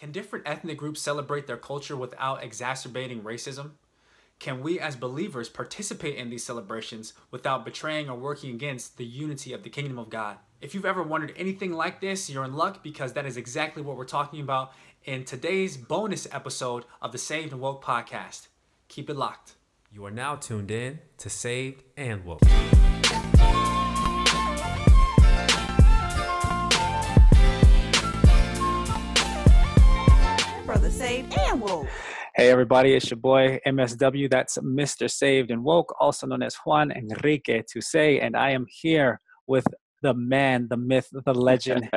Can different ethnic groups celebrate their culture without exacerbating racism? Can we as believers participate in these celebrations without betraying or working against the unity of the kingdom of God? If you've ever wondered anything like this, you're in luck, because that is exactly what we're talking about in today's bonus episode of the Saved and Woke podcast. Keep it locked. You are now tuned in to Saved and Woke. Brother Saved and Woke. Hey everybody, it's your boy MSW, that's Mr. Saved and Woke, also known as Juan Enrique Tusay, and I am here with the man, the myth, the legend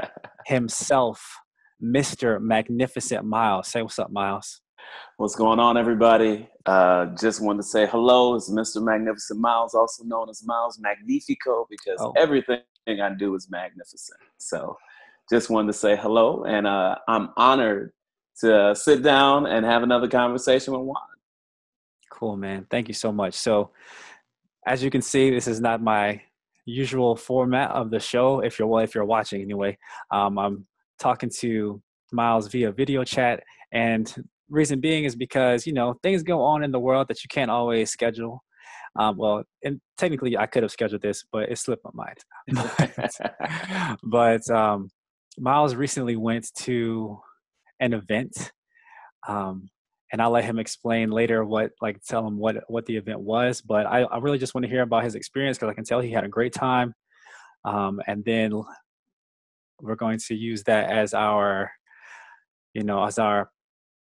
himself, Mr. Magnificent Miles. Say what's up, Miles. What's going on, everybody? Just wanted to say hello. It's Mr. Magnificent Miles, also known as Miles Magnifico, because everything I do is magnificent. So just wanted to say hello, and I'm honored to sit down and have another conversation with Juan. Cool, man. Thank you so much. So as you can see, this is not my usual format of the show. If you're watching anyway, I'm talking to Miles via video chat, and reason being is because, things go on in the world that you can't always schedule. And technically I could have scheduled this, but it slipped my mind. but Miles recently went to an event, and I'll let him explain later tell him what the event was, but I really just want to hear about his experience, because I can tell he had a great time, and then we're going to use that as our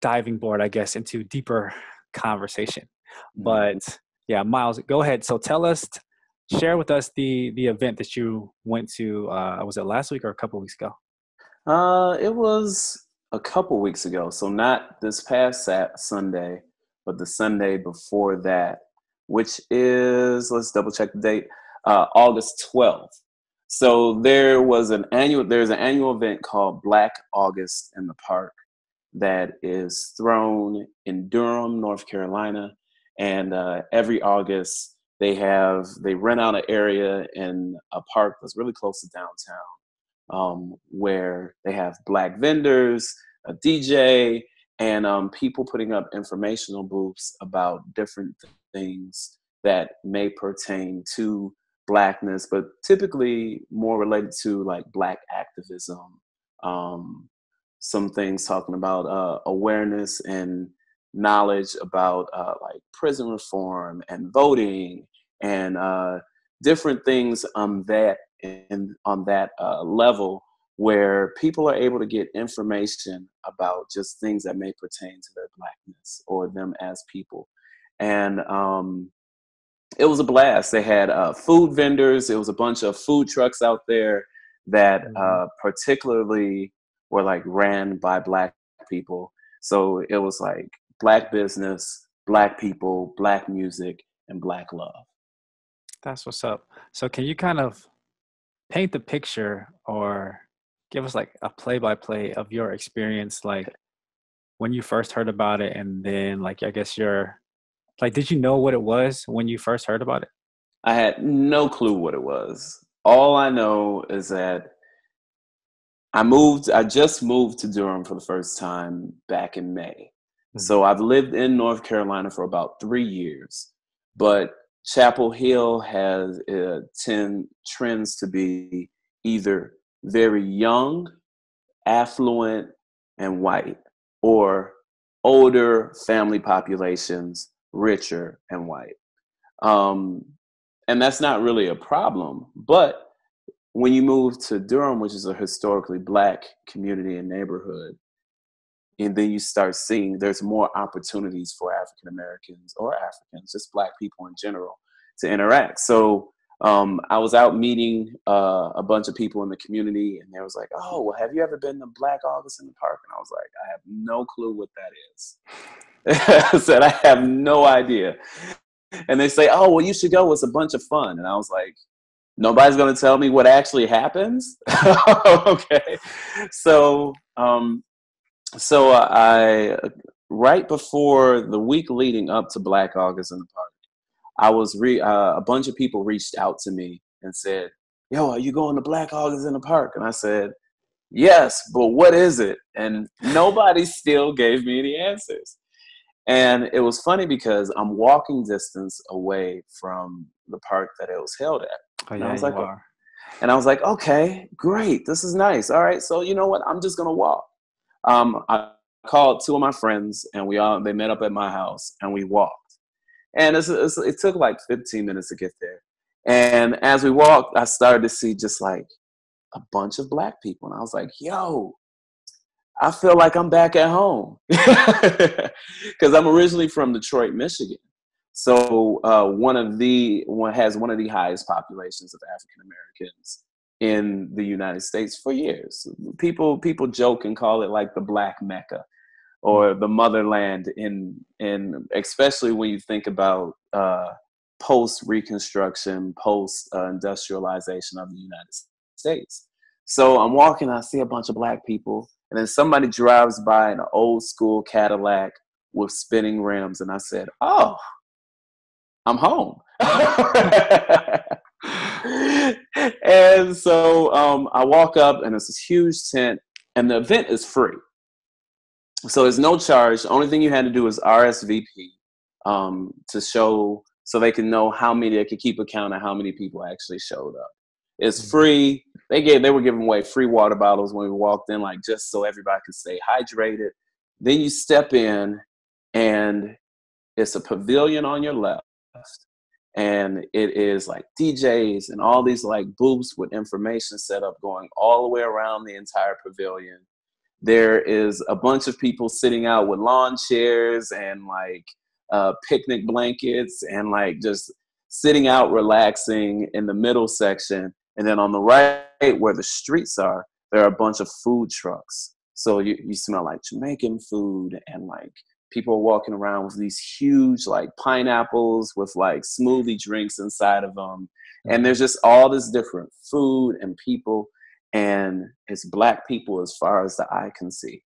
diving board, I guess, into deeper conversation. But yeah, Miles, go ahead. So share with us the event that you went to. Was it last week or a couple of weeks ago? It was a couple weeks ago. So not this past Sunday, but the Sunday before that, which is, let's double check the date, August 12th. So there's an annual event called Black August in the Park that is thrown in Durham, North Carolina. And every August they rent out an area in a park that's really close to downtown, where they have Black vendors, a DJ, and people putting up informational booths about different things that may pertain to Blackness, but typically more related to like Black activism. Some things talking about awareness and knowledge about like prison reform and voting and different things on that level, where people are able to get information about just things that may pertain to their Blackness or them as people. And it was a blast. They had food vendors. It was a bunch of food trucks out there that particularly were like ran by Black people. So it was like Black business, Black people, Black music, and Black love. That's what's up. So can you kind of paint the picture or give us like a play-by-play of your experience, like when you first heard about it, and then like, I guess did you know what it was when you first heard about it? I had no clue what it was. All I know is that I just moved to Durham for the first time back in May. Mm-hmm. So I've lived in North Carolina for about 3 years, but Chapel Hill has trends to be either very young, affluent, and white, or older family populations, richer and white. And that's not really a problem. But when you move to Durham, which is a historically Black community and neighborhood, and then you start seeing there's more opportunities for African Americans or Africans, just Black people in general, to interact. So I was out meeting a bunch of people in the community, and they was like, "Oh, well, have you ever been to Black August in the Park?" And I was like, "I have no clue what that is." I said, "I have no idea." And they say, "Oh, well, you should go. It's a bunch of fun." And I was like, nobody's going to tell me what actually happens. Okay. So I, right before the week leading up to Black August in the Park, a bunch of people reached out to me and said, "Yo, are you going to Black August in the Park?" And I said, yes, but what is it? And nobody still gave me the answers. And it was funny because I'm walking distance away from the park that it was held at. Oh And I yeah, was you like, are. okay, great. This is nice. All right. So you know what? I'm just going to walk. I called two of my friends and they met up at my house and we walked. And it took like 15 minutes to get there. And as we walked, I started to see just like a bunch of Black people. And I was like, yo, I feel like I'm back at home. Because I'm originally from Detroit, Michigan. So one has one of the highest populations of African Americans in the United States for years. People joke and call it like the Black Mecca or the motherland in especially when you think about post Reconstruction, post industrialization of the United States. So I'm walking, I see a bunch of Black people, and then somebody drives by in an old school Cadillac with spinning rims, and I said, "Oh, I'm home." And so I walk up, and it's this huge tent, and the event is free. So there's no charge. The only thing you had to do is RSVP to show, so they can know they could keep account of how many people actually showed up. It's free. They were giving away free water bottles when we walked in, like just so everybody could stay hydrated. Then you step in, and it's a pavilion on your left, and it is like DJs and all these like booths with information set up going all the way around the entire pavilion. There is a bunch of people sitting out with lawn chairs and like picnic blankets and like just sitting out relaxing in the middle section. And then on the right where the streets are, there are a bunch of food trucks. So you smell like Jamaican food, and like people are walking around with these huge like pineapples with like smoothie drinks inside of them. And there's just all this different food and people. And it's Black people as far as the eye can see.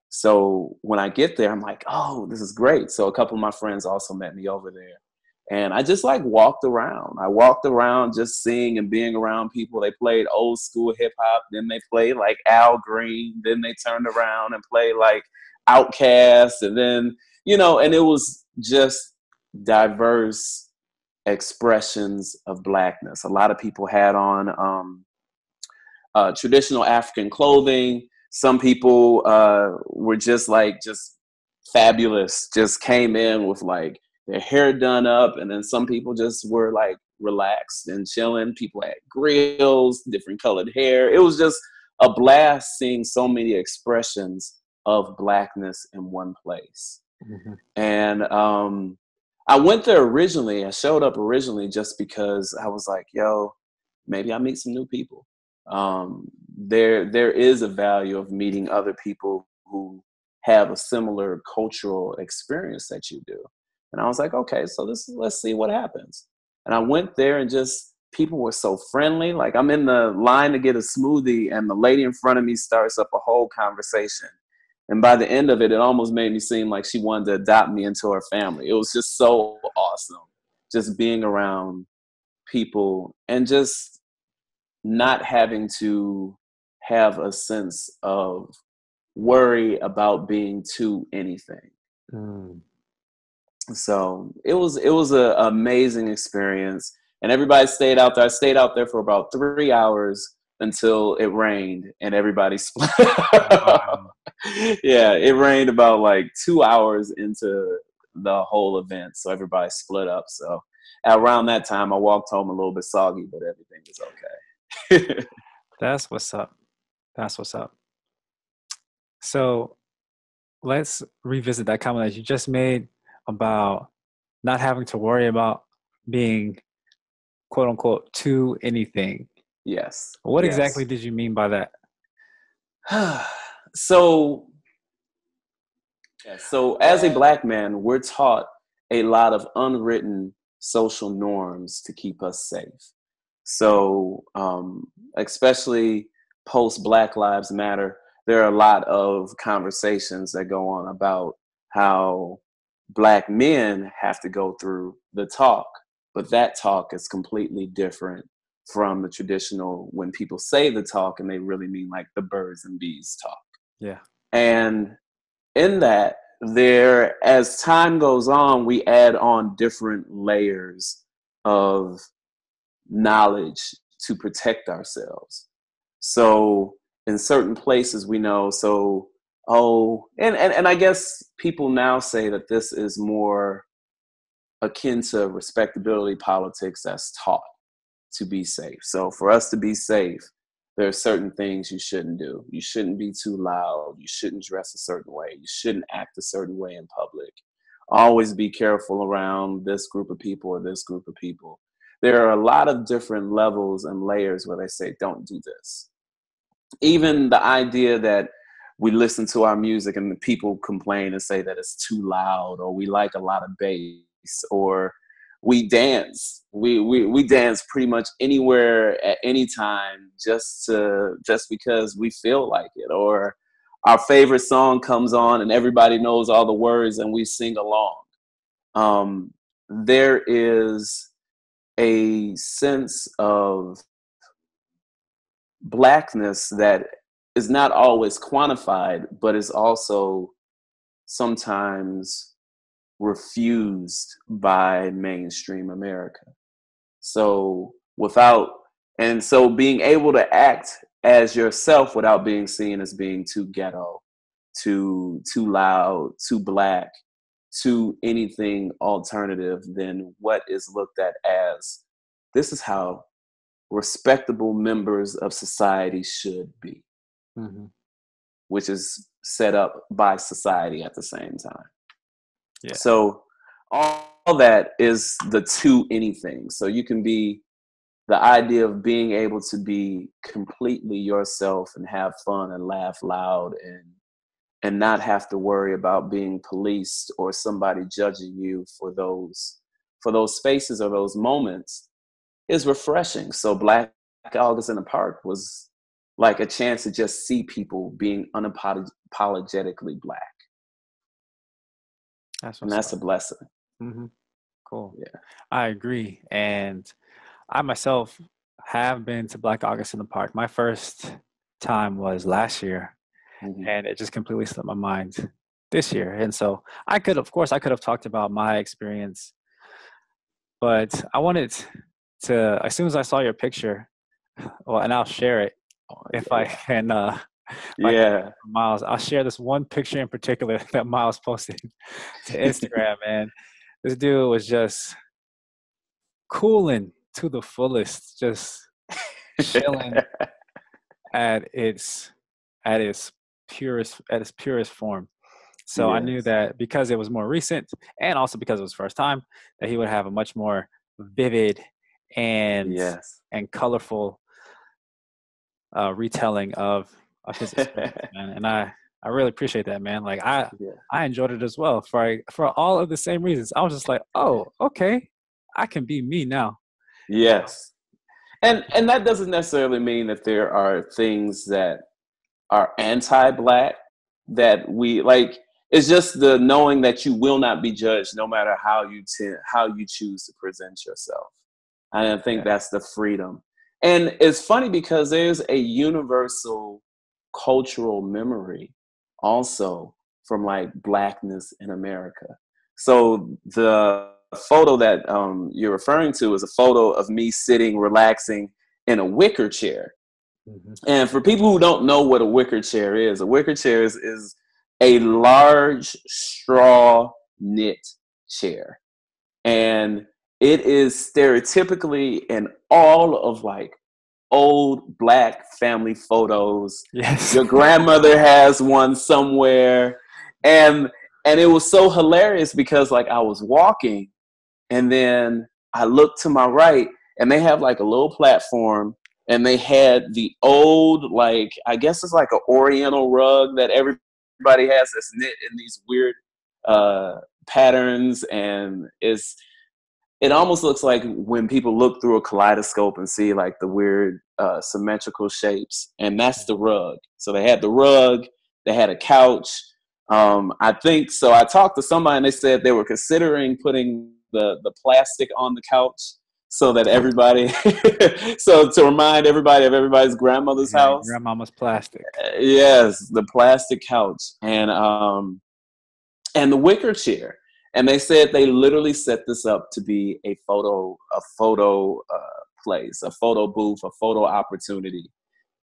So when I get there, I'm like, oh, this is great. So a couple of my friends also met me over there. And I just like walked around. I walked around just seeing and being around people. They played old school hip hop. Then they played like Al Green. Then they turned around and played like Outkast. And then, and it was just diverse expressions of Blackness. A lot of people had on traditional African clothing. Some people were just fabulous, just came in with like their hair done up. And then some people just were like relaxed and chilling. People had grills, different colored hair. It was just a blast seeing so many expressions of Blackness in one place. Mm-hmm. And I went there originally. I showed up originally just because I was like, yo, maybe I meet some new people. There is a value of meeting other people who have a similar cultural experience that you do. And I was like, okay, so let's see what happens. And I went there, and just people were so friendly. Like I'm in the line to get a smoothie, and the lady in front of me starts up a whole conversation. And by the end of it, it almost made me seem like she wanted to adopt me into her family. It was just so awesome, just being around people and just not having to have a sense of worry about being too anything. So it was an amazing experience, and everybody stayed out there. I stayed out there for about 3 hours until it rained, and everybody split. Wow. Yeah, it rained about like 2 hours into the whole event, so everybody split up. So around that time, I walked home a little bit soggy, but everything was okay. That's what's up. That's what's up. So let's revisit that comment that you just made about not having to worry about being quote unquote to anything. Yes. What exactly did you mean by that? So as a Black man, we're taught a lot of unwritten social norms to keep us safe. So especially post Black Lives Matter, there are a lot of conversations that go on about how Black men have to go through the talk, but that talk is completely different from the traditional, when people say the talk and they really mean like the birds and bees talk. Yeah. And in that, there, as time goes on, we add on different layers of knowledge to protect ourselves. So in certain places we know, so, and I guess people now say that this is more akin to respectability politics that's taught to be safe. So for us to be safe, there are certain things you shouldn't do. You shouldn't be too loud. You shouldn't dress a certain way. You shouldn't act a certain way in public. Always be careful around this group of people or this group of people. There are a lot of different levels and layers where they say, don't do this. Even the idea that we listen to our music and the people complain and say that it's too loud, or we like a lot of bass, or we dance. We dance pretty much anywhere at any time just because we feel like it, or our favorite song comes on and everybody knows all the words and we sing along. There is a sense of Blackness that is not always quantified, but is also sometimes refused by mainstream America. So being able to act as yourself without being seen as being too ghetto, too loud, too Black, to anything alternative than what is looked at as, this is how respectable members of society should be, which is set up by society at the same time. Yeah. So all that is the two anything. So you can be, the idea of being able to be completely yourself and have fun and laugh loud and not have to worry about being policed or somebody judging you for those spaces or those moments is refreshing. So Black August in the Park was like a chance to just see people being unapologetically Black. That's a blessing. Cool. Yeah. I agree. And I myself have been to Black August in the Park. My first time was last year, and it just completely slipped my mind this year. And so I could have talked about my experience, but I wanted to, as soon as I saw your picture, and I'll share it if I can. Miles, I'll share this one picture in particular that Miles posted to Instagram, and this dude was just cooling to the fullest, just chilling at its purest form. So I knew that because it was more recent, and also because it was first time, that he would have a much more vivid and colorful retelling of his experience, man. And I really appreciate that, man. Like I enjoyed it as well for all of the same reasons. I was just like, oh, okay, I can be me now. Yes. And that doesn't necessarily mean that there are things that are anti-Black that we like. It's just the knowing that you will not be judged no matter how you choose to present yourself. And I think that's the freedom. And it's funny because there's a universal cultural memory also from like Blackness in America. So the photo that you're referring to is a photo of me sitting, relaxing in a wicker chair. And for people who don't know what a wicker chair is a large straw knit chair. And it is stereotypically in all of like old Black family photos. Yes. Your grandmother has one somewhere. And it was so hilarious because like I was walking and then I looked to my right and they have like a little platform and they had the old, like, I guess it's like an Oriental rug that everybody has that's knit in these weird patterns. And it almost looks like when people look through a kaleidoscope and see like the weird symmetrical shapes, and that's the rug. So they had the rug, they had a couch. I think so. I talked to somebody and they said they were considering putting the plastic on the couch so that everybody, so to remind everybody of everybody's grandmother's house. Grandmama's plastic. Yes, the plastic couch and the wicker chair. And they said they literally set this up to be a photo place, a photo booth, a photo opportunity,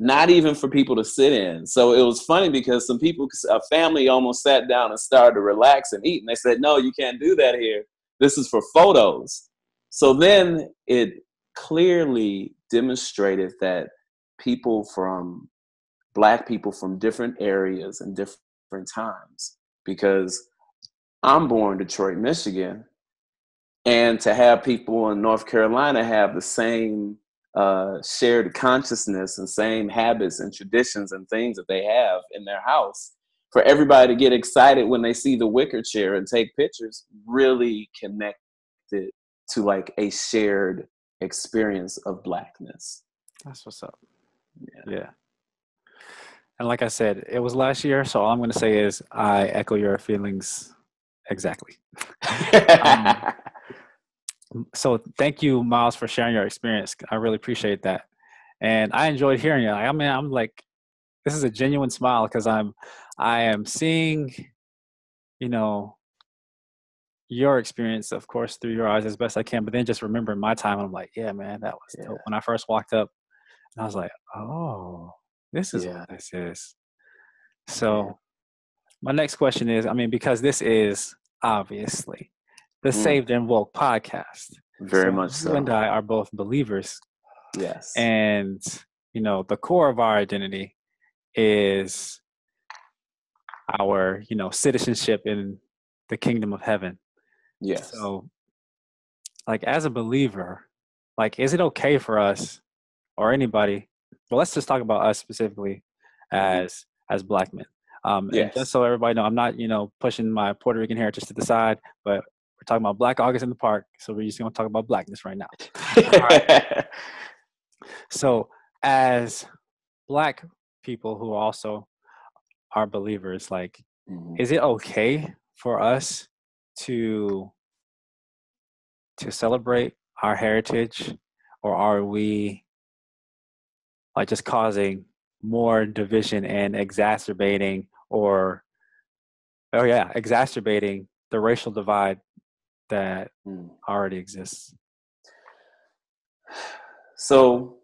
not even for people to sit in. So it was funny because a family almost sat down and started to relax and eat. And they said, no, you can't do that here. This is for photos. So then it clearly demonstrated that Black people from different areas and different times, because I'm born in Detroit, Michigan, and to have people in North Carolina have the same shared consciousness and same habits and traditions and things that they have in their house, for everybody to get excited when they see the wicker chair and take pictures, really connected to like a shared experience of Blackness. That's what's up. Yeah. And like I said, it was last year, so all I'm going to say is I echo your feelings exactly. So thank you, Miles, for sharing your experience. I really appreciate that. And I enjoyed hearing it. I mean, I'm like, this is a genuine smile because I am seeing, your experience, of course, through your eyes as best I can, but then just remembering my time, I'm like, yeah, man, that was dope. When I first walked up, and I was like, oh, this is what this is. So my next question is, I mean, because this is obviously the Saved and Woke podcast. Very much so. You and I are both believers. Yes. And, the core of our identity is our, citizenship in the kingdom of heaven. Yes. So, like, as a believer, like, is it okay for us or anybody? Well, let's just talk about us specifically as Black men. And just so everybody know, I'm not, pushing my Puerto Rican heritage to the side, but we're talking about Black August in the Park. So we're just going to talk about Blackness right now. Right. So as Black people who also are believers, like, is it okay for us to celebrate our heritage, or are we like just causing more division and exacerbating the racial divide that already exists? So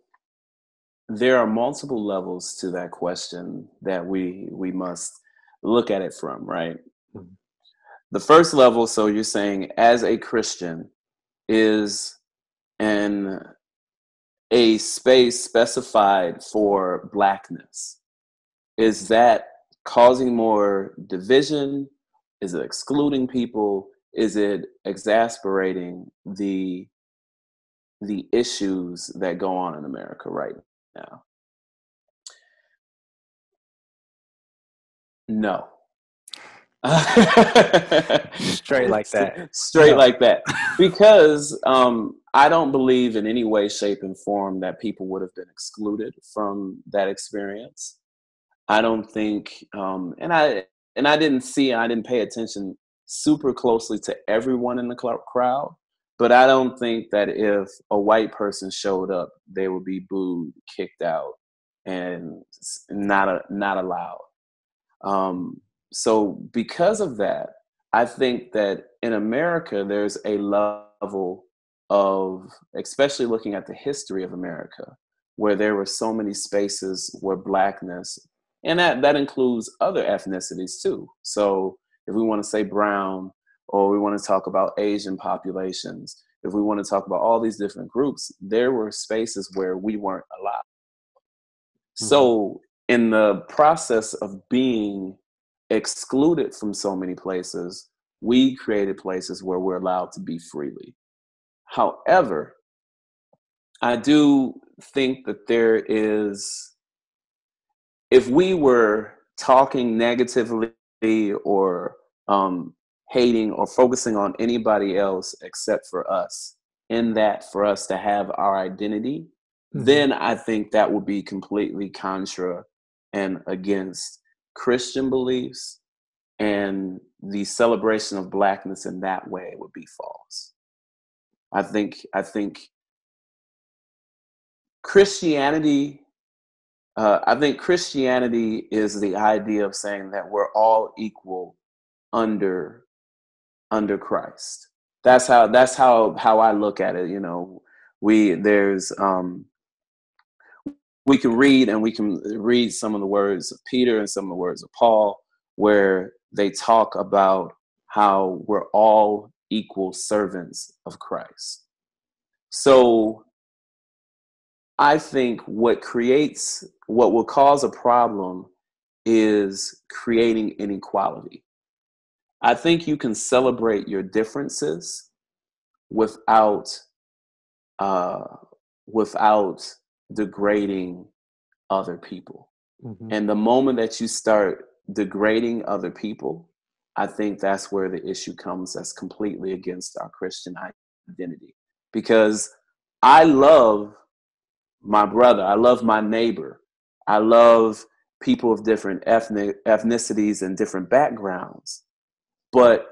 there are multiple levels to that question that we must look at it from, right? The first level, so you're saying as a Christian, is a space specified for Blackness. Is that causing more division? Is it excluding people? Is it exasperating the issues that go on in America right now? No. Straight like that. Straight like that. Because I don't believe in any way, shape, and form that people would have been excluded from that experience. I don't think, and I didn't pay attention super closely to everyone in the crowd, but I don't think that if a white person showed up, they would be booed, kicked out, and not allowed. So because of that, I think that in America, there's a level of, especially looking at the history of America, where there were so many spaces where Blackness, and that includes other ethnicities too. So if we want to say brown, or we want to talk about Asian populations, if we want to talk about all these different groups, there were spaces where we weren't allowed. So in the process of being excluded from so many places, we created places where we're allowed to be freely. However, I do think that there is, if we were talking negatively or hating or focusing on anybody else except for us, in that for us to have our identity, then I think that would be completely contra and against Christian beliefs, and the celebration of Blackness in that way would be false. I think Christianity, I think Christianity is the idea of saying that we're all equal under Christ. That's how I look at it. You know, we can read some of the words of Peter and some of the words of Paul, where they talk about how we're all equal servants of Christ. So I think what will cause a problem is creating inequality. I think you can celebrate your differences without degrading other people. Mm-hmm. And the moment that you start degrading other people, I think that's where the issue comes. That's completely against our Christian identity. Because I love my brother, I love my neighbor, I love people of different ethnicities and different backgrounds. But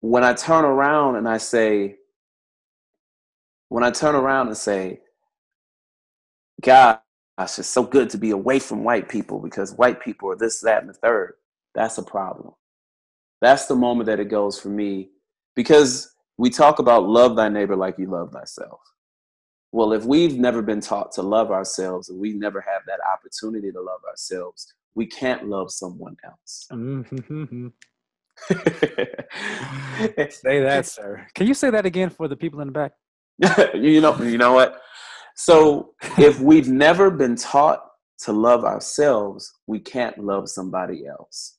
when I turn around and say, gosh, it's so good to be away from white people because white people are this, that, and the third, that's a problem. That's the moment that it goes for me, because we talk about love thy neighbor like you love thyself. Well, if we've never been taught to love ourselves and we never have that opportunity to love ourselves, we can't love someone else. Mm-hmm. Say that, sir. Can you say that again for the people in the back? You know what? So if we've never been taught to love ourselves, we can't love somebody else.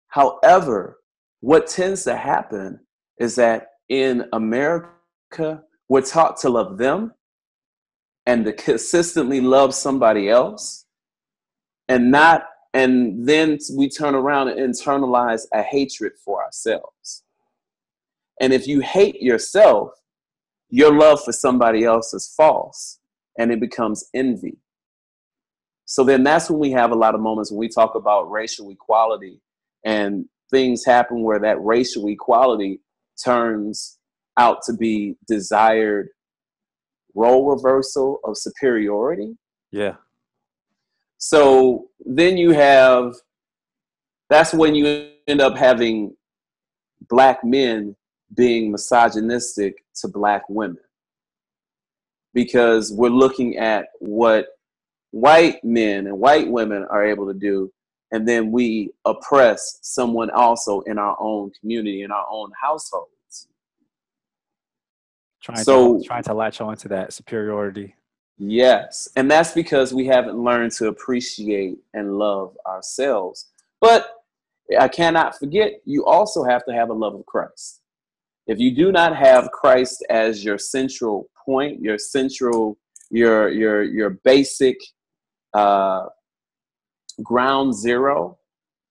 However, what tends to happen is that in America, we're taught to love them and to consistently love somebody else, and then we turn around and internalize a hatred for ourselves. And if you hate yourself, your love for somebody else is false, and it becomes envy. So then that's when we have a lot of moments when we talk about racial equality, and things happen where that racial equality turns out to be desired role reversal of superiority. Yeah. So then that's when you end up having black men being misogynistic to black women, because we're looking at what white men and white women are able to do, and then we oppress someone also in our own community, in our own households. Trying to latch on to that superiority. Yes, and that's because we haven't learned to appreciate and love ourselves. But I cannot forget, you also have to have a love of Christ. If you do not have Christ as your central point, your basic ground zero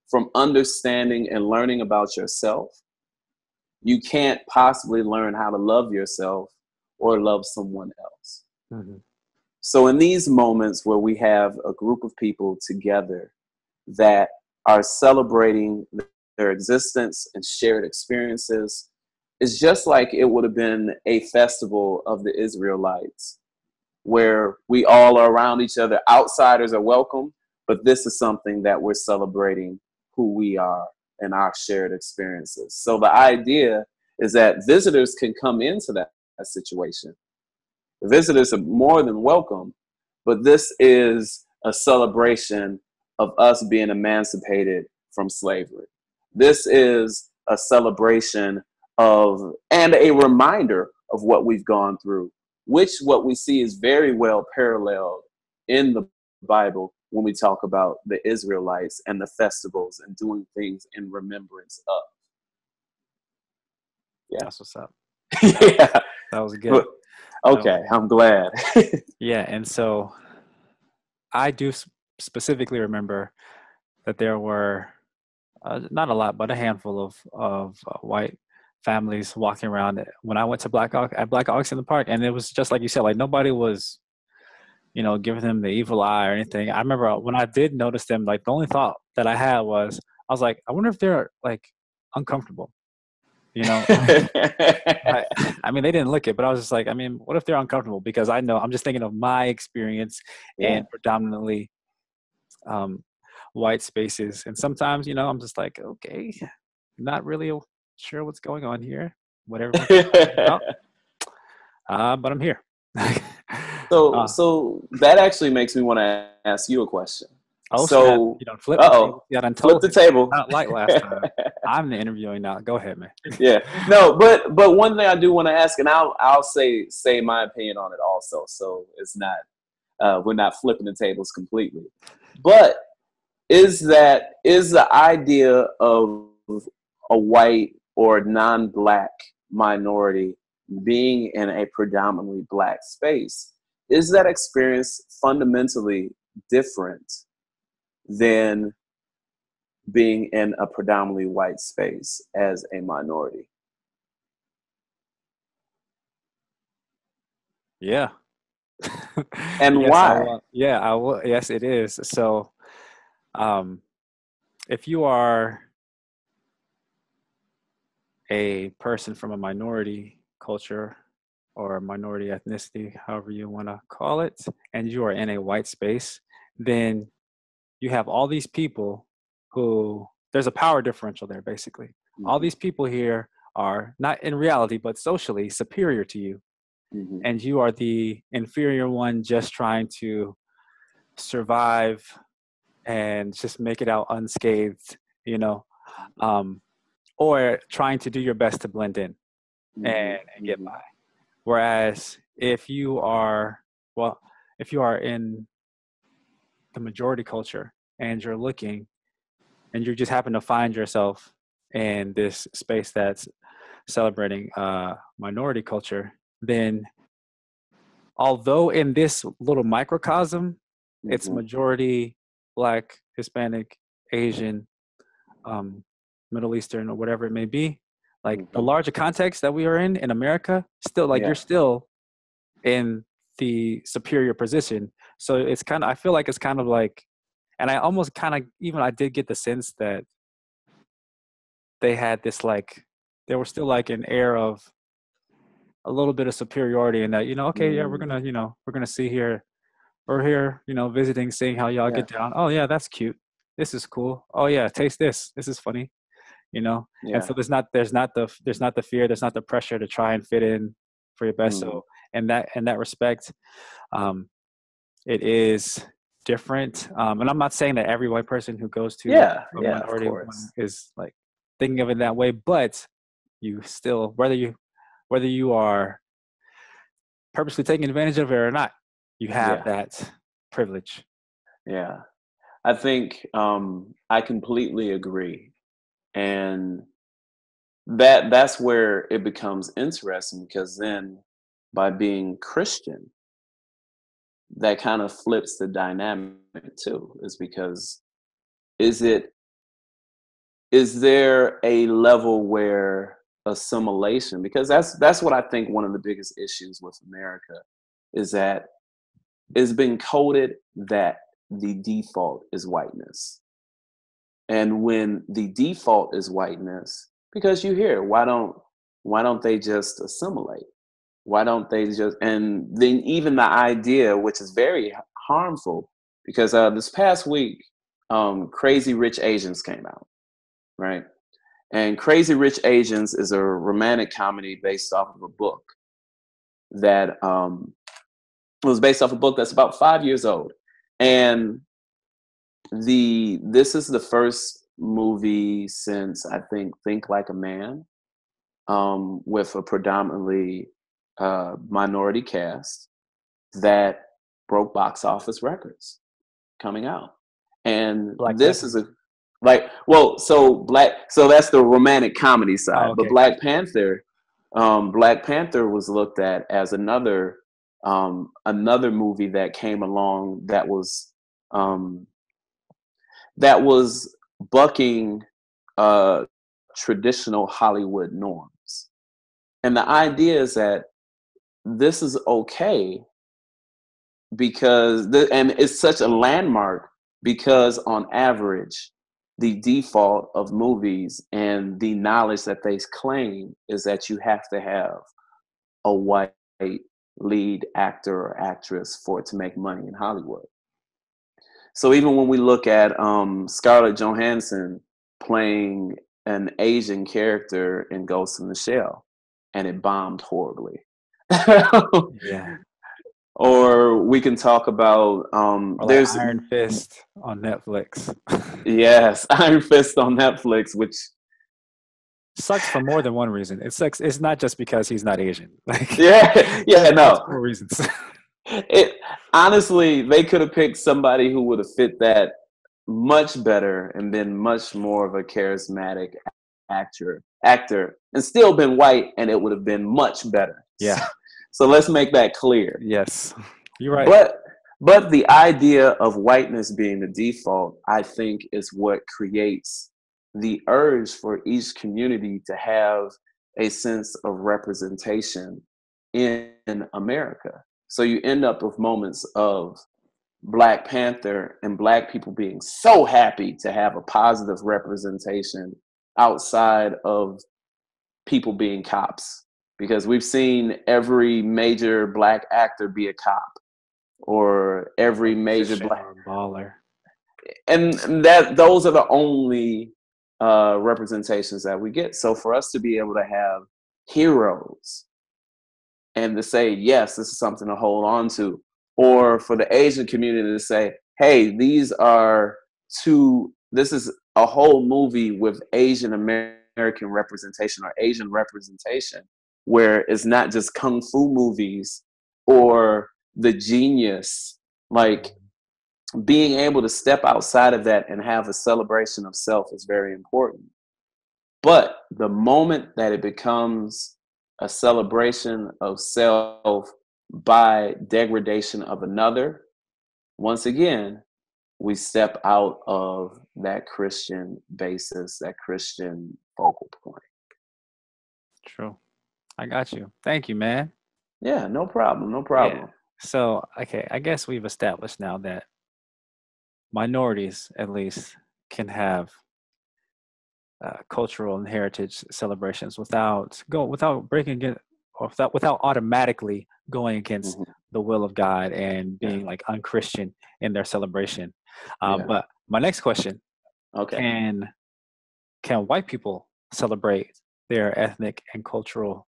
from understanding and learning about yourself, you can't possibly learn how to love yourself or love someone else. Mm-hmm. So in these moments where we have a group of people together that are celebrating their existence and shared experiences, it's just like it would have been a festival of the Israelites, where we all are around each other. Outsiders are welcome, but this is something that we're celebrating who we are and our shared experiences. So the idea is that visitors can come into that situation. Visitors are more than welcome, but this is a celebration of us being emancipated from slavery. This is a celebration and a reminder of what we've gone through, which what we see is very well paralleled in the Bible when we talk about the Israelites and the festivals and doing things in remembrance of. Yeah. That's what's up. Yeah. That was good. Okay, I'm glad. Yeah, and so I do specifically remember that there were not a lot, but a handful of white families walking around when I went to Black Ox in the Park, and it was just like you said, like nobody was, giving them the evil eye or anything. I remember when I did notice them, like the only thought that I had was, I was like, I wonder if they're like uncomfortable. You know, I mean, they didn't look it, but I was just like, I mean, what if they're uncomfortable? Because I know I'm just thinking of my experience Yeah. in predominantly white spaces. And sometimes, you know, I'm just like, okay, not really sure what's going on here, what everyone's talking about, but I'm here. So that actually makes me want to ask you a question. Oh, snap. So, You don't flip the table. Yeah, I done flip told the him. table. Not like last time. I'm the interviewing now. Go ahead, man. Yeah, no, but one thing I do want to ask, and I'll say my opinion on it also. So it's not we're not flipping the tables completely. But is the idea of a white or non-black minority being in a predominantly black space, is that experience fundamentally different than being in a predominantly white space as a minority? Yeah. And Yes, I why? will. Yeah, I will. Yes, it is. So, if you are a person from a minority culture or a minority ethnicity, however you want to call it, and you are in a white space, then you have all these people who there's a power differential there, basically. Mm-hmm. All these people here are not in reality, but socially superior to you. Mm-hmm. And you are the inferior one just trying to survive and just make it out unscathed, you know, or trying to do your best to blend in and get by. Whereas if you are in the majority culture and you're looking and you just happen to find yourself in this space that's celebrating minority culture, then although in this little microcosm, it's majority Black, Hispanic, Asian, Middle Eastern, or whatever it may be, like the larger context that we are in America, still like you're still in the superior position. So it's kind of, I feel like it's kind of like, and I almost kind of, even I did get the sense that they had this like, there was still like an air of a little bit of superiority in that, you know, okay, yeah, we're gonna see here. We're here, you know, visiting, seeing how y'all get down. Oh yeah, that's cute. This is cool. Oh yeah, taste this. This is funny. You know, and so there's not the fear, there's not the pressure to try and fit in for your best. So in that respect, it is different. And I'm not saying that every white person who goes to a minority one is like thinking of it that way, but you still, whether you are purposely taking advantage of it or not, you have that privilege. Yeah, I think I completely agree, and that's where it becomes interesting, because then by being Christian, that kind of flips the dynamic too. Is because is there a level where assimilation, because that's what I think one of the biggest issues with America is that it's been coded that the default is whiteness. And when the default is whiteness, because you hear, why don't they just assimilate? Why don't they just, and then even the idea, which is very harmful, because this past week, Crazy Rich Asians came out, right? And Crazy Rich Asians is a romantic comedy based off of a book that was based off a book that's about 5 years old. And this is the first movie since, I think Like a Man, with a predominantly minority cast that broke box office records coming out. And Black this Panther. is so that's the romantic comedy side. Oh, okay, But Black Panther was looked at as another movie that came along that was bucking traditional Hollywood norms. And the idea is that this is okay because and it's such a landmark, because on average, the default of movies and the knowledge that they claim is that you have to have a white lead actor or actress for it to make money in Hollywood. So even when we look at Scarlett Johansson playing an Asian character in Ghost in the Shell, and it bombed horribly. Yeah. Or we can talk about Or like there's Iron Fist on Netflix. yes, Iron Fist on Netflix, which Sucks for more than one reason. It sucks. It's not just because he's not Asian. Like, yeah, no. multiple reasons. It honestly, they could have picked somebody who would have fit that much better and been much more of a charismatic actor, and still been white, and it would have been much better. Yeah. So let's make that clear. Yes, you're right. But the idea of whiteness being the default, I think, is what creates the urge for each community to have a sense of representation in America. So you end up with moments of Black Panther and Black people being so happy to have a positive representation outside of people being cops, because we've seen every major Black actor be a cop, or every major Black baller, and that those are the only representations that we get. So for us to be able to have heroes and to say, yes, this is something to hold on to, or for the Asian community to say, hey, this is a whole movie with Asian American representation or Asian representation, where it's not just kung fu movies or The Genius. Like, being able to step outside of that and have a celebration of self is very important. But the moment that it becomes a celebration of self by degradation of another, once again, we step out of that Christian basis, that Christian focal point. True. I got you. Thank you, man. Yeah, no problem. No problem. Yeah. So, okay, I guess we've established now that minorities, at least, can have cultural and heritage celebrations without breaking it, or without automatically going against the will of God and being like unchristian in their celebration. But my next question: can white people celebrate their ethnic and cultural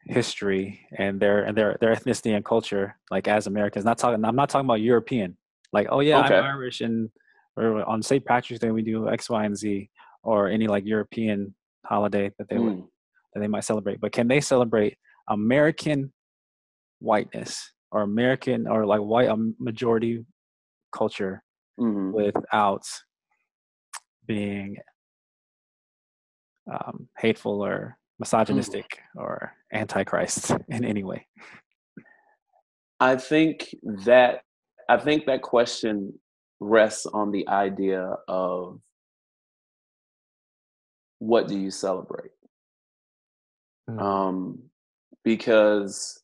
history and their ethnicity and culture, like as Americans? I'm not talking about European. Like, oh yeah, I'm Irish, and or on St. Patrick's Day we do X, Y, and Z, or any like European holiday that they might celebrate. But can they celebrate American whiteness or American or like white majority culture without being hateful or misogynistic or antichrist in any way? I think that question rests on the idea of, what do you celebrate? Because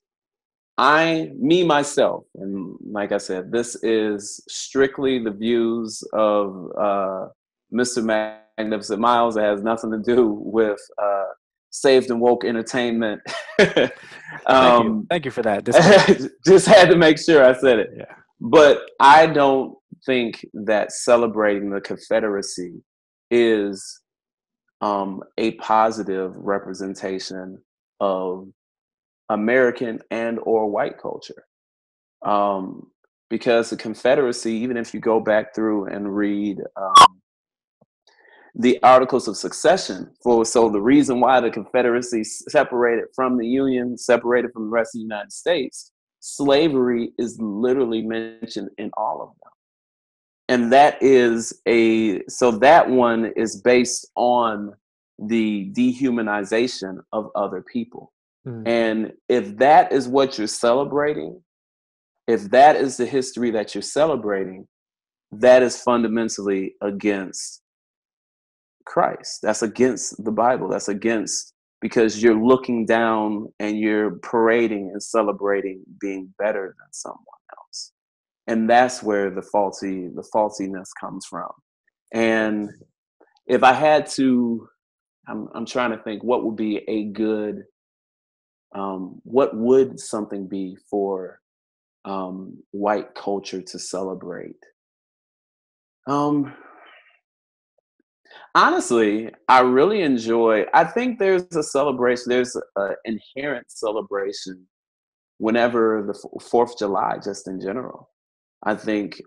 myself, and like I said, this is strictly the views of Mr. Magnificent Miles. It has nothing to do with Saved and Woke Entertainment. Thank you for that. Just had to make sure I said it. Yeah. But I don't think that celebrating the Confederacy is a positive representation of American and or white culture. Because the Confederacy, even if you go back through and read the Articles of Succession, so the reason why the Confederacy separated from the Union, separated from the rest of the United States, slavery is literally mentioned in all of them. And that one is based on the dehumanization of other people. And if that is what you're celebrating, if that is the history that you're celebrating, that is fundamentally against Christ. That's against the Bible. That's against, because you're looking down and you're parading and celebrating being better than someone else. And that's where the faultiness comes from. And if I had to, I'm trying to think what would be a good, what would something be for white culture to celebrate? Honestly, I really enjoy. I think there's a celebration. There's an inherent celebration whenever the Fourth of July, just in general. I think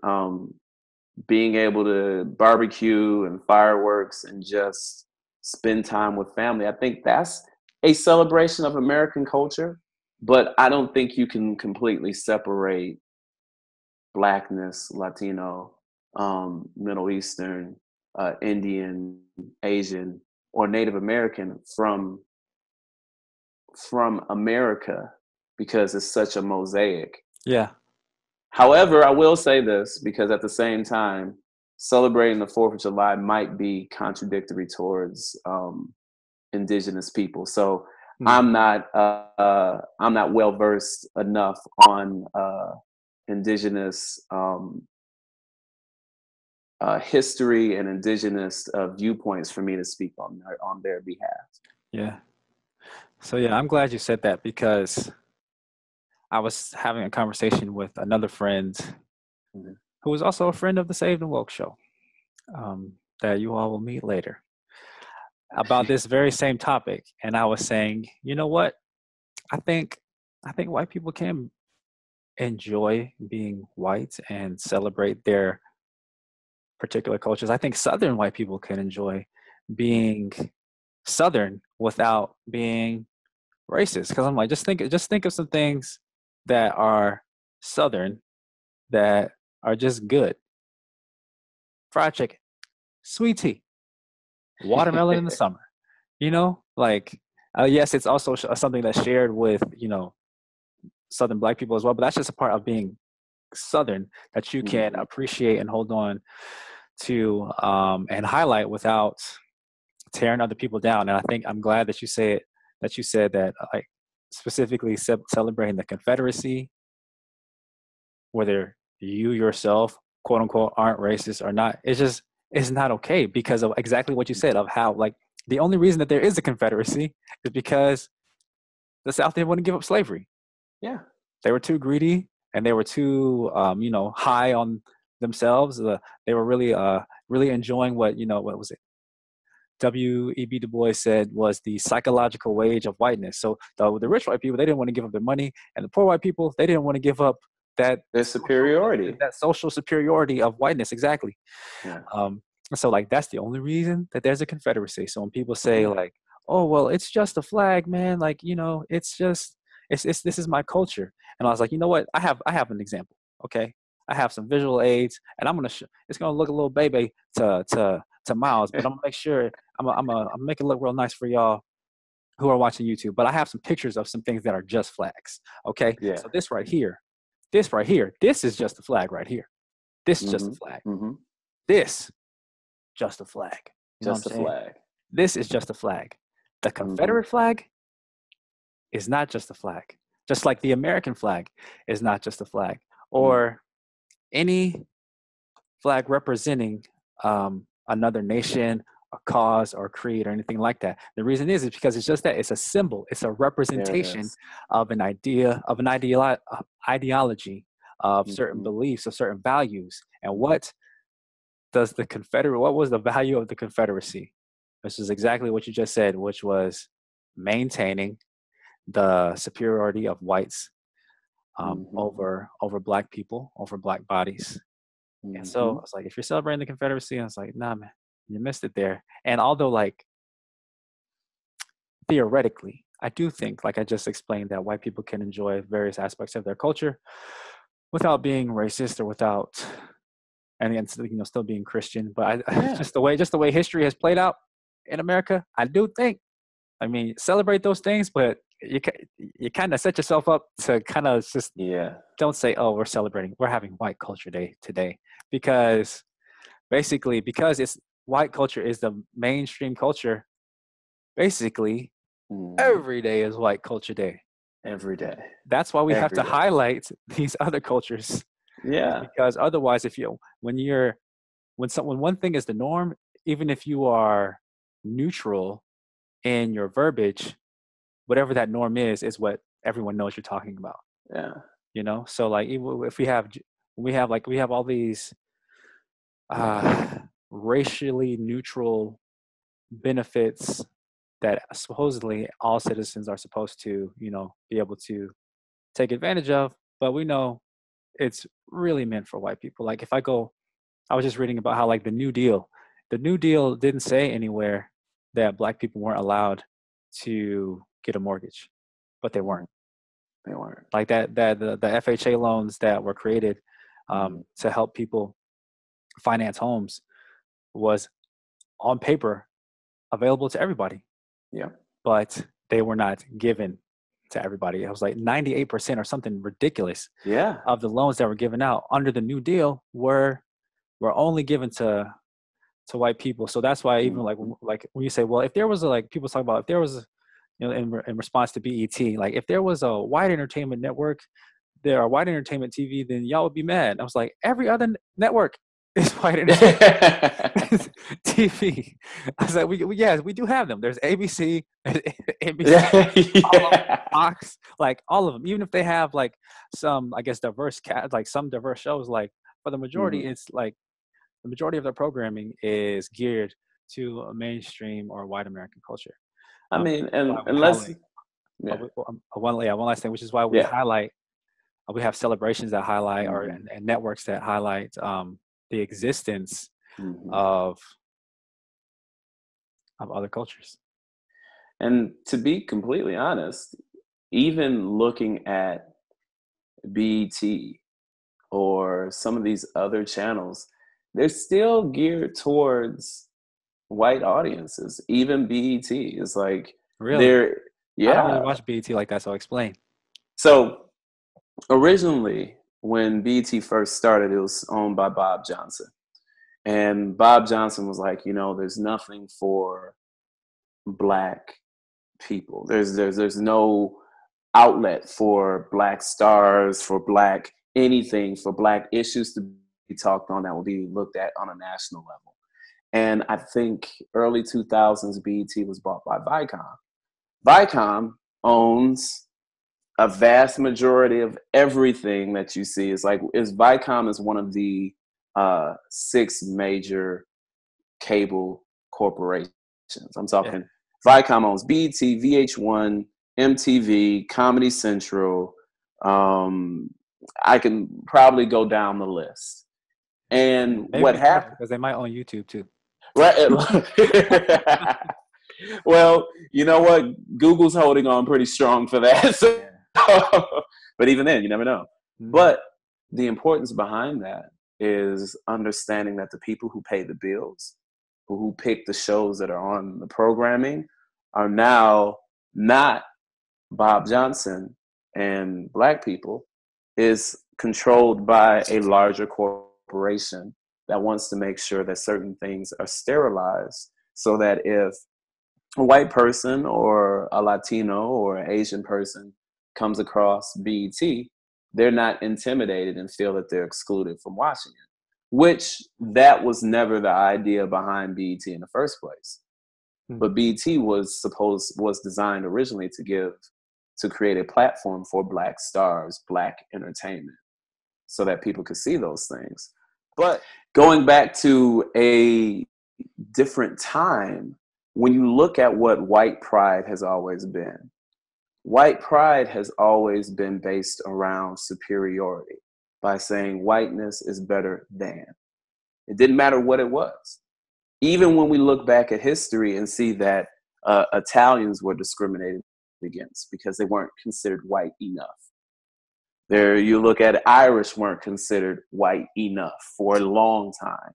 being able to barbecue and fireworks and just spend time with family. I think that's a celebration of American culture, but I don't think you can completely separate Blackness, Latino, Middle Eastern, Indian, Asian, or Native American from America because it's such a mosaic. Yeah. However, I will say this because at the same time, celebrating the 4th of July might be contradictory towards indigenous people. So I'm not well versed enough on indigenous history and indigenous viewpoints for me to speak on their behalf. Yeah. So yeah, I'm glad you said that because I was having a conversation with another friend who was also a friend of the Saved and Woke show that you all will meet later about this very same topic. And I was saying, you know what? I think white people can enjoy being white and celebrate their particular cultures. I think Southern white people can enjoy being Southern without being racist. Because I'm like, just think of some things that are Southern that are just good. Fried chicken, sweet tea, watermelon in the summer. You know, like yes, it's also something that's shared with Southern Black people as well. But that's just a part of being Southern that you can appreciate and hold on to and highlight without tearing other people down. And I think I'm glad that you said that like specifically celebrating the Confederacy, whether you yourself, quote unquote, aren't racist or not, it's not okay because of exactly what you said of how like the only reason that there is a Confederacy is because the South didn't want to give up slavery. Yeah, they were too greedy and they were too high on themselves. They were really enjoying what was it? W.E.B. Du Bois said was the psychological wage of whiteness. So the rich white people, they didn't want to give up their money, and the poor white people, they didn't want to give up their superiority, that social superiority of whiteness. Exactly. Yeah. So like that's the only reason that there's a Confederacy. So when people say like, "Oh well, it's just a flag, man," like it's this is my culture, and I was like, you know what? I have an example. Okay, I have some visual aids, and I'm gonna it's gonna look a little baby to Miles, but I'm gonna make sure I'm make it look real nice for y'all who are watching YouTube. But I have some pictures of some things that are just flags. Okay, so this right here, this is just a flag right here. This is just a flag. This just a flag. You know what I'm saying? Flag. This is just a flag. The Confederate flag is not just a flag. Just like the American flag is not just a flag, or any flag representing another nation, a cause, or creed, or anything like that. The reason is because it's just that it's a symbol. It's a representation of an idea, of an ideology, of certain beliefs, of certain values. And what was the value of the Confederacy? This is exactly what you just said, which was maintaining the superiority of whites over black people, over black bodies. And so I was like, if you're celebrating the Confederacy, I was like, nah, man, you missed it there. And although like theoretically, I do think, like I just explained, that white people can enjoy various aspects of their culture without being racist or without, and again, still being Christian. But just the way history has played out in America, I do think, I mean, celebrate those things, but you kind of set yourself up to kind of just don't say, oh, we're having white culture day today, because basically because it's white culture is the mainstream culture. Basically, every day is white culture day. Every day. That's why we have to highlight these other cultures Yeah. Because otherwise, when one thing is the norm, even if you are neutral in your verbiage, whatever that norm is what everyone knows you're talking about. Yeah. So like, even if we have all these racially neutral benefits that supposedly all citizens are supposed to, be able to take advantage of, but we know it's really meant for white people. Like, I was just reading about how, like, the New Deal didn't say anywhere that Black people weren't allowed to get a mortgage, but they weren't. They weren't. Like the FHA loans that were created to help people finance homes was on paper available to everybody. Yeah. But they were not given to everybody. It was like 98% or something ridiculous. Yeah. Of the loans that were given out under the New Deal were only given to white people. So that's why even like when you say, well, if there was people talk about, if there was, in response to BET, like if there was a white entertainment network, there are white entertainment TV, then y'all would be mad. I was like, every other network is white entertainment TV. I was like, we do have them. There's ABC, there's NBC, Fox, like all of them. Even if they have like some, I guess, diverse like some diverse shows, like for the majority, it's like the majority of their programming is geared to a mainstream or white American culture. I mean, and unless, one last thing, which is why we highlight, we have celebrations that highlight and networks that highlight the existence of other cultures. And to be completely honest, even looking at BET or some of these other channels, they're still geared towards white audiences. Even BET is like, really? I don't really watch BET like that, so explain. So originally, when BET first started, it was owned by Bob Johnson. And Bob Johnson was like, there's nothing for Black people. There's no outlet for Black stars, for Black anything, for Black issues to be talked on that will be looked at on a national level. And I think early 2000s, BET was bought by Viacom. Viacom owns a vast majority of everything that you see. Viacom is one of the 6 major cable corporations. I'm talking Viacom owns BET, VH1, MTV, Comedy Central. I can probably go down the list. And maybe what happened? Because they might own YouTube too. Right. Well, you know what? Google's holding on pretty strong for that. So, but even then, you never know. But the importance behind that is understanding that the people who pay the bills, who pick the shows that are on the programming, are now not Bob Johnson and Black people, is controlled by a larger corporation that wants to make sure that certain things are sterilized, so that if a white person or a Latino or an Asian person comes across BET, they're not intimidated and feel that they're excluded from watching it, which that was never the idea behind BET in the first place. But BET was designed originally to create a platform for Black stars, Black entertainment, so that people could see those things. But going back to a different time, when you look at what white pride has always been, white pride has always been based around superiority, by saying whiteness is better than. It didn't matter what it was. Even when we look back at history and see that Italians were discriminated against because they weren't considered white enough. There, you look at Irish weren't considered white enough for a long time.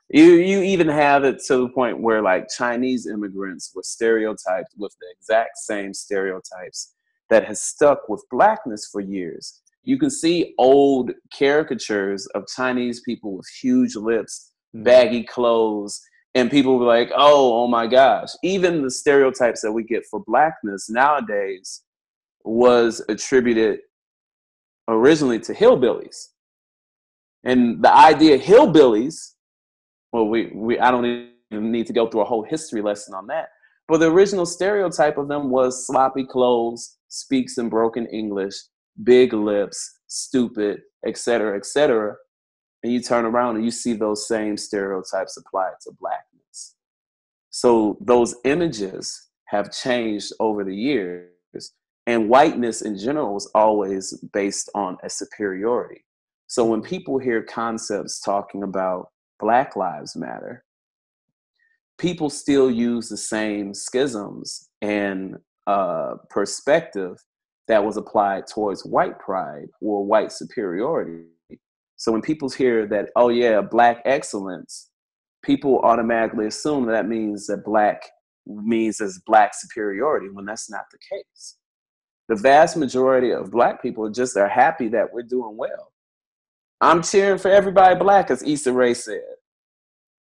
You even have it to the point where like Chinese immigrants were stereotyped with the exact same stereotypes that has stuck with Blackness for years. You can see old caricatures of Chinese people with huge lips, baggy clothes, and people were like, oh my gosh. Even the stereotypes that we get for Blackness nowadays was attributed originally to hillbillies. And the idea hillbillies, well, I don't even need to go through a whole history lesson on that. But the original stereotype of them was sloppy clothes, speaks in broken English, big lips, stupid, etc., etc. And you turn around and you see those same stereotypes applied to blackness. So those images have changed over the years. And whiteness in general is always based on a superiority. So when people hear concepts talking about Black Lives Matter, people still use the same schisms and perspective that was applied towards white pride or white superiority. So when people hear that, oh yeah, Black excellence, people automatically assume that means that Black means as Black superiority, when that's not the case. The vast majority of Black people just are happy that we're doing well. I'm cheering for everybody Black, as Issa Rae said.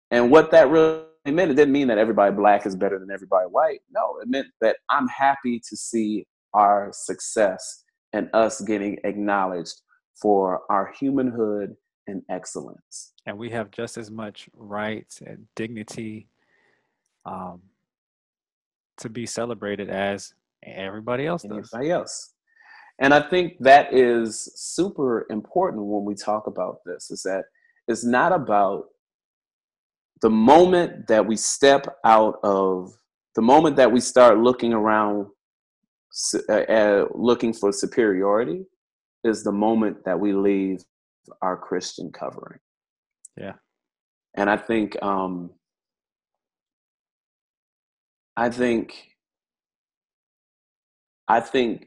And what that really meant, it didn't mean that everybody Black is better than everybody white. No, it meant that I'm happy to see our success and us getting acknowledged for our humanhood and excellence. And we have just as much rights and dignity to be celebrated as everybody else does. Anybody else. And I think that is super important when we talk about this, is that it's not about the moment that we step out of, the moment that we start looking around, looking for superiority, is the moment that we leave our Christian covering. Yeah. And I think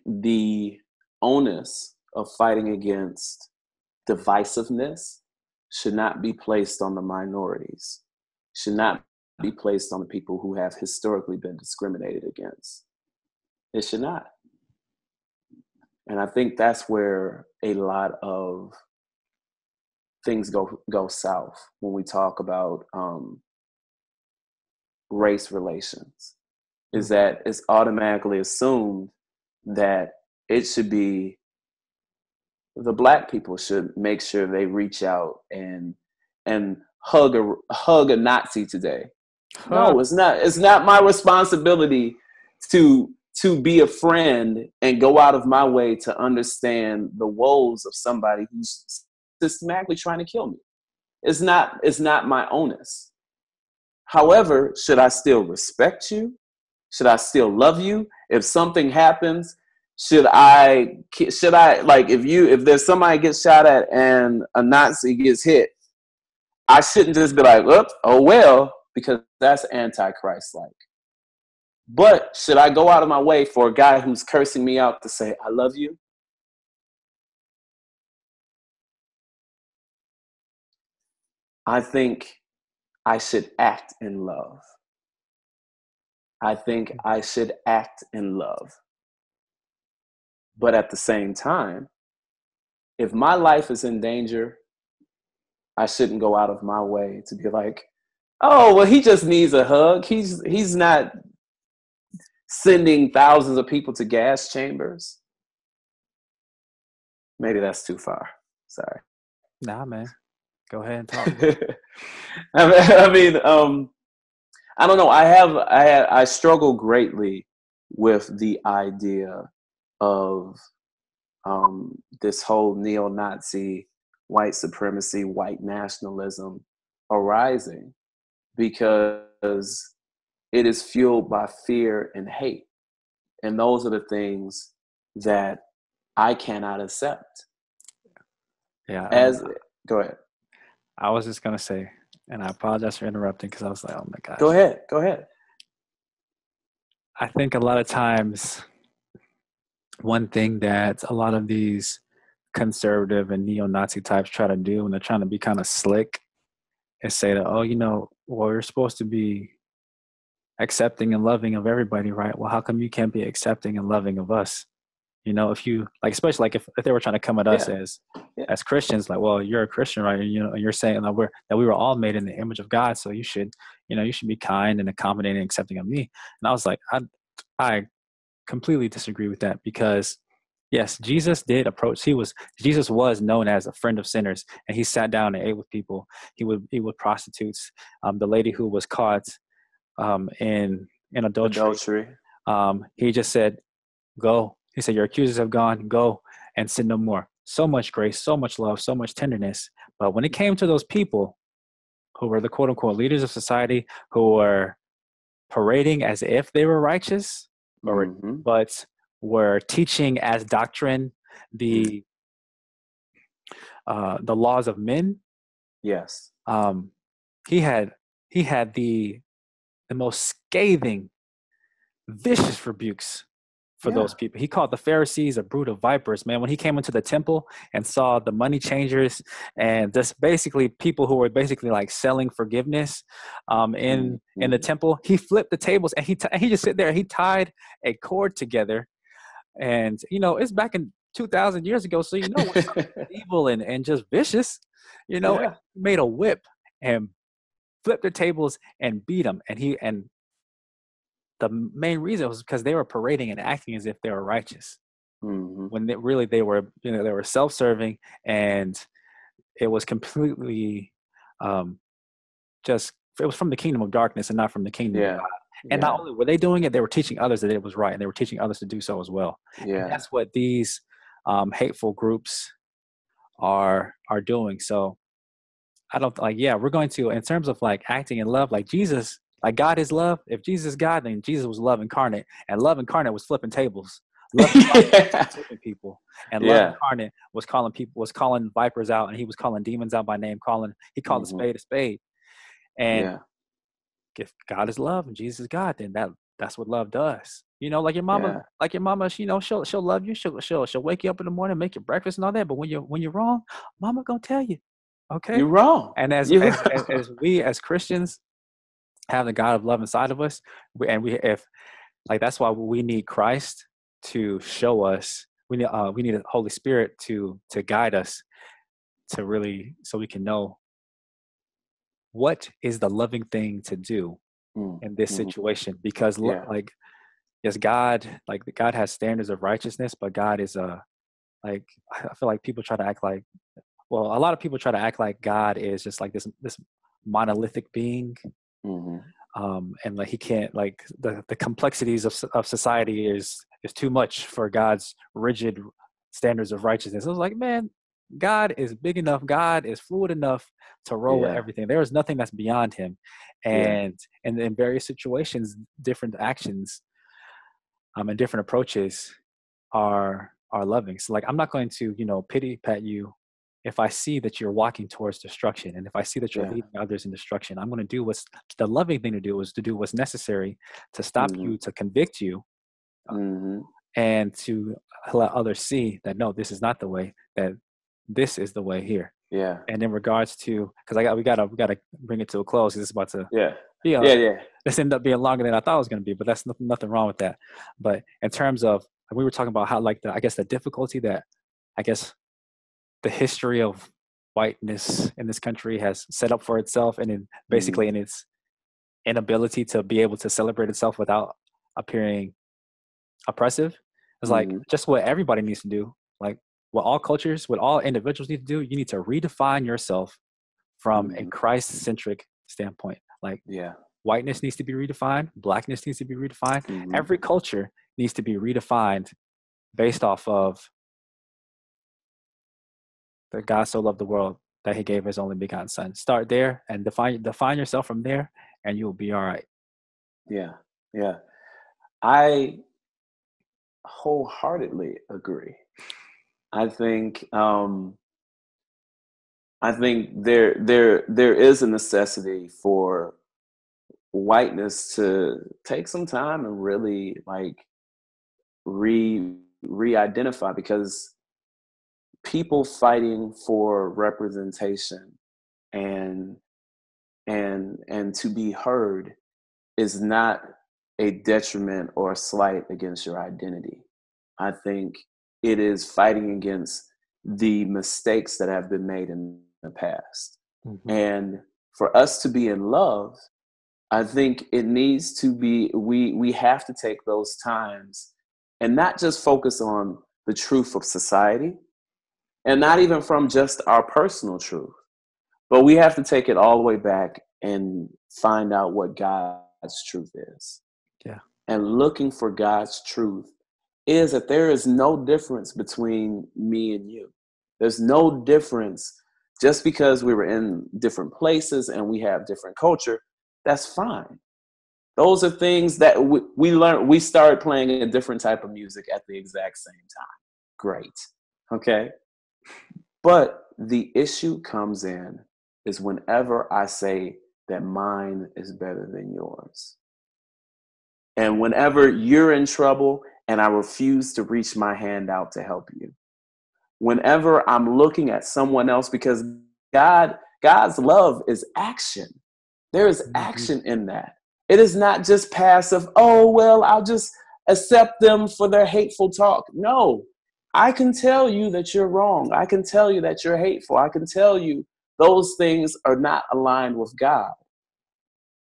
the onus of fighting against divisiveness should not be placed on the minorities, should not be placed on the people who have historically been discriminated against. It should not. And I think that's where a lot of things go south when we talk about race relations, is that it's automatically assumed that it should be the Black people should make sure they reach out and hug a Nazi today. No, it's not. It's not my responsibility to be a friend and go out of my way to understand the woes of somebody who's systematically trying to kill me. It's not my onus. However, should I still respect you? Should I still love you? If something happens, should I like, if there's somebody gets shot at and a Nazi gets hit, I shouldn't just be like, oh well, because that's anti-Christ-like. But should I go out of my way for a guy who's cursing me out to say, I love you? I think I should act in love. I think I should act in love. But at the same time, if my life is in danger, I shouldn't go out of my way to be like, oh, well, he just needs a hug. He's not sending thousands of people to gas chambers. Maybe that's too far. Sorry. Nah, man. Go ahead and talk. I mean, I don't know. I struggle greatly with the idea of this whole neo-Nazi, white supremacy, white nationalism arising, because it is fueled by fear and hate. And those are the things that I cannot accept. Yeah. Go ahead. I was just going to say, and I apologize for interrupting because I was like, oh my gosh. Go ahead. I think a lot of times, one thing that a lot of these conservative and neo-Nazi types try to do when they're trying to be kind of slick is say that, oh, well, you're supposed to be accepting and loving of everybody, right? Well, how come you can't be accepting and loving of us? If you like, especially like if they were trying to come at us as Christians, like, well, you're a Christian, right? And, you're saying that we were all made in the image of God, so you should be kind and accommodating and accepting of me. And I was like, I completely disagree with that, because Yes, Jesus was known as a friend of sinners, and he sat down and ate with people. He would eat with prostitutes. The lady who was caught in adultery, Adultery. he just said, "Go." He said, "Your accusers have gone. Go and sin no more." So much grace, so much love, so much tenderness. But when it came to those people who were the quote unquote leaders of society, who were parading as if they were righteous, but were teaching as doctrine the laws of men. Yes. He had the most scathing, vicious rebukes for those people. He called the Pharisees a brood of vipers, man. When he came into the temple and saw the money changers and just basically people who were basically like selling forgiveness in the temple, he flipped the tables and he just sit there. He tied a cord together, and it's back in 2,000 years ago, so when something evil and just vicious, he made a whip and flipped their tables and beat them, and the main reason was because they were parading and acting as if they were righteous, when they were they were self-serving, and it was completely it was from the kingdom of darkness and not from the kingdom of God. And not only were they doing it, they were teaching others that it was right, and they were teaching others to do so as well. And that's what these hateful groups are doing. So I don't we're going to, in terms of like acting in love, like Jesus, like God is love. If Jesus is God, then Jesus was love incarnate, and love incarnate was flipping tables. Love incarnate was flipping people, and love incarnate was calling vipers out, and he was calling demons out by name. He called a spade a spade. And if God is love and Jesus is God, then that's what love does. Like your mama, she'll love you. She'll wake you up in the morning, make you breakfast and all that. But when you're wrong, mama gonna tell you, okay, you're wrong. And as we as Christians have the God of love inside of us, that's why we need Christ to show us. We need the Holy Spirit to guide us to really, so we can know what is the loving thing to do in this situation. Because yes, God has standards of righteousness, but God is I feel like people try to act like, a lot of people try to act like God is just like this monolithic being. And like he can't, like the complexities of society is too much for God's rigid standards of righteousness. I was like, man, God is big enough. God is fluid enough to roll with everything. There is nothing that's beyond him. And in various situations, different actions and different approaches are loving. So like, I'm not going to, pity pat you if I see that you're walking towards destruction, and if I see that you're leading others in destruction. I'm going to do the loving thing to do is to do what's necessary to stop you, to convict you, and to let others see that, no, this is not the way, that this is the way here. Yeah. And in regards to, because we gotta bring it to a close, because it's about to this ended up being longer than I thought it was going to be, but that's nothing wrong with that. But in terms of, we were talking about how the difficulty that the history of whiteness in this country has set up for itself, and in basically in its inability to be able to celebrate itself without appearing oppressive. It's like just what everybody needs to do, like what all cultures, what all individuals need to do. You need to redefine yourself from a Christ-centric standpoint. Like whiteness needs to be redefined, blackness needs to be redefined. Every culture needs to be redefined based off of that God so loved the world that he gave his only begotten son. Start there and define yourself from there, and you'll be all right. Yeah. I wholeheartedly agree. I think there is a necessity for whiteness to take some time and really like re-identify, because people fighting for representation and to be heard is not a detriment or a slight against your identity. I think it is fighting against the mistakes that have been made in the past. And for us to be in love, I think it needs to be, we have to take those times and not just focus on the truth of society, and not even from just our personal truth, but we have to take it all the way back and find out what God's truth is. Yeah. And looking for God's truth is that there is no difference between me and you. There's no difference just because we were in different places and we have different culture. That's fine. Those are things that we learned. We started playing a different type of music at the exact same time. Great. Okay. But the issue comes in is whenever I say that mine is better than yours. And whenever you're in trouble and I refuse to reach my hand out to help you. Whenever I'm looking at someone else, because God's love is action. There is action in that. It is not just passive, oh, well, I'll just accept them for their hateful talk. No, I can tell you that you're wrong. I can tell you that you're hateful. I can tell you those things are not aligned with God.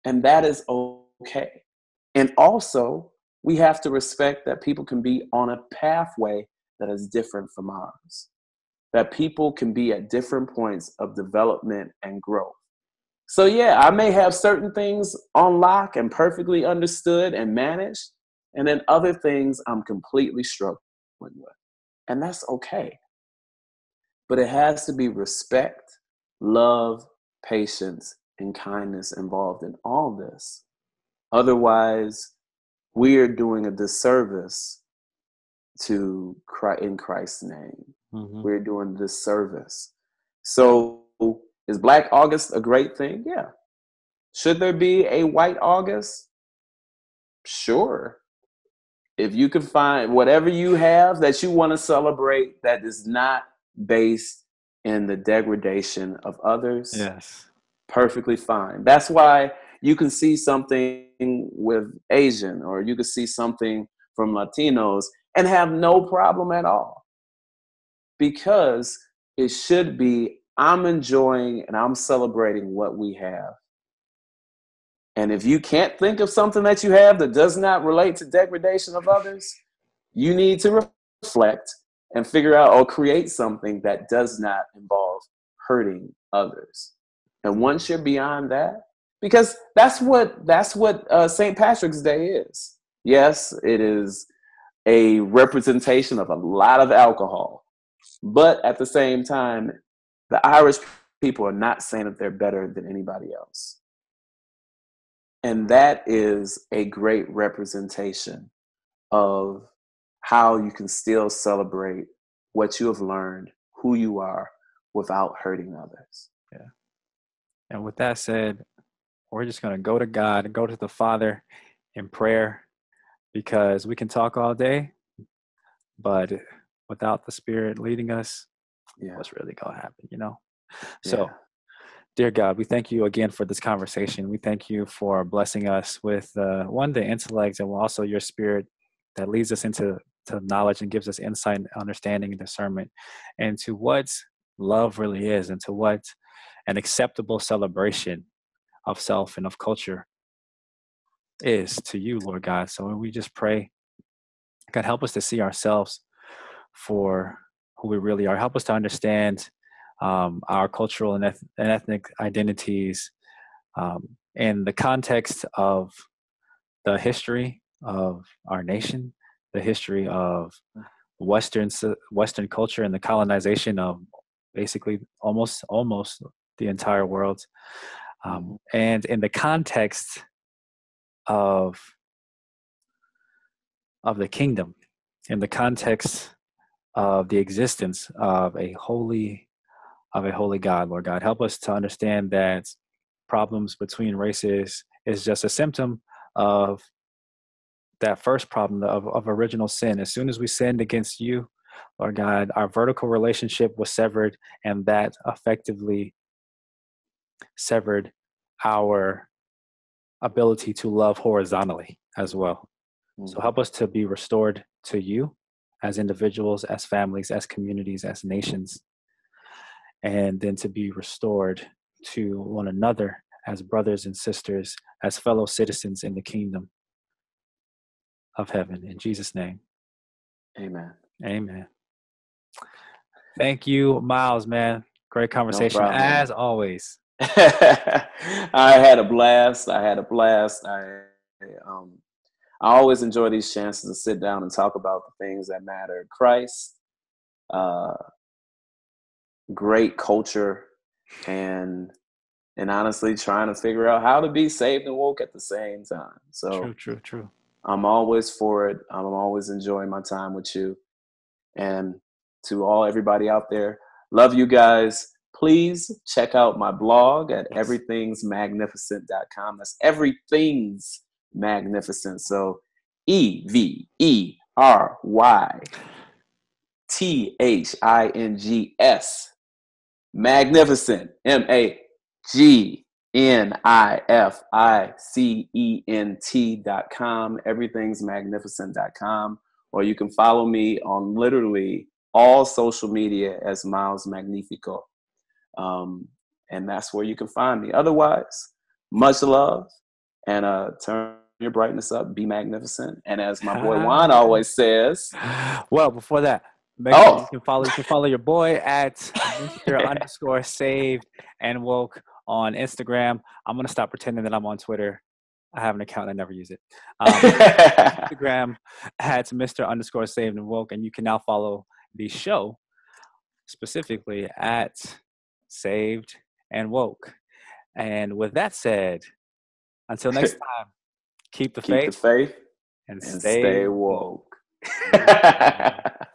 And that is okay. And also, we have to respect that people can be on a pathway that is different from ours. That people can be at different points of development and growth. So yeah, I may have certain things on lock and perfectly understood and managed, and then other things I'm completely struggling with. And that's okay. But it has to be respect, love, patience, and kindness involved in all this. Otherwise, we are doing a disservice to Christ, in Christ's name. Mm-hmm. We're doing a disservice. So is Black August a great thing? Yeah. Should there be a White August? Sure. If you can find whatever you have that you want to celebrate that is not based in the degradation of others, Yes. perfectly fine. That's why you can see something with Asian or you can see something from Latinos and have no problem at all. Because it should be, I'm enjoying and I'm celebrating what we have. And if you can't think of something that you have that does not relate to degradation of others, you need to reflect and figure out or create something that does not involve hurting others. And once you're beyond that, because that's what St. Patrick's Day is. Yes, it is a representation of a lot of alcohol. But at the same time, the Irish people are not saying that they're better than anybody else. And that is a great representation of how you can still celebrate what you have learned, who you are, without hurting others. Yeah. And with that said, we're just going to go to God and go to the Father in prayer, because we can talk all day, but without the Spirit leading us, what's really going to happen, you know? So, dear God, we thank you again for this conversation. We thank you for blessing us with, one, the intellect, and also your Spirit that leads us into knowledge and gives us insight, understanding, and discernment, and to what love really is, and to what an acceptable celebration of self and of culture is to you, Lord God. So we just pray, God, help us to see ourselves for who we really are. Help us to understand our cultural and ethnic identities in the context of the history of our nation, the history of Western culture, and the colonization of basically almost the entire world, and in the context of the kingdom, in the context of the existence of a holy God, Lord God. Help us to understand that problems between races is just a symptom of that first problem of original sin. As soon as we sinned against you, Lord God, our vertical relationship was severed, and that effectively severed our ability to love horizontally as well. So help us to be restored to you as individuals, as families, as communities, as nations, and then to be restored to one another as brothers and sisters, as fellow citizens in the kingdom of heaven. In Jesus' name. Amen. Amen. Thank you, Miles, man. Great conversation problem. as always. I had a blast. I always enjoy these chances to sit down and talk about the things that matter. Christ, great culture, and honestly trying to figure out how to be saved and woke at the same time. So True. I'm always for it. I'm always enjoying my time with you. And to everybody out there, love you guys. Please check out my blog at everythingsmagnificent.com. That's Everything's Magnificent. So EveryThings Magnificent. magnificent.com. Everythingsmagnificent.com. Or you can follow me on literally all social media as Miles Magnifico. And that's where you can find me. Otherwise, much love, and turn your brightness up, be magnificent. And as my boy Juan always says, well, before that, make sure you can follow your boy at Mr._saved and woke on Instagram. I'm gonna stop pretending that I'm on Twitter. I have an account, I never use it. Instagram at Mr._saved and woke, and you can now follow the show specifically at Saved and Woke. And with that said, until next time, keep the faith and and stay woke. woke.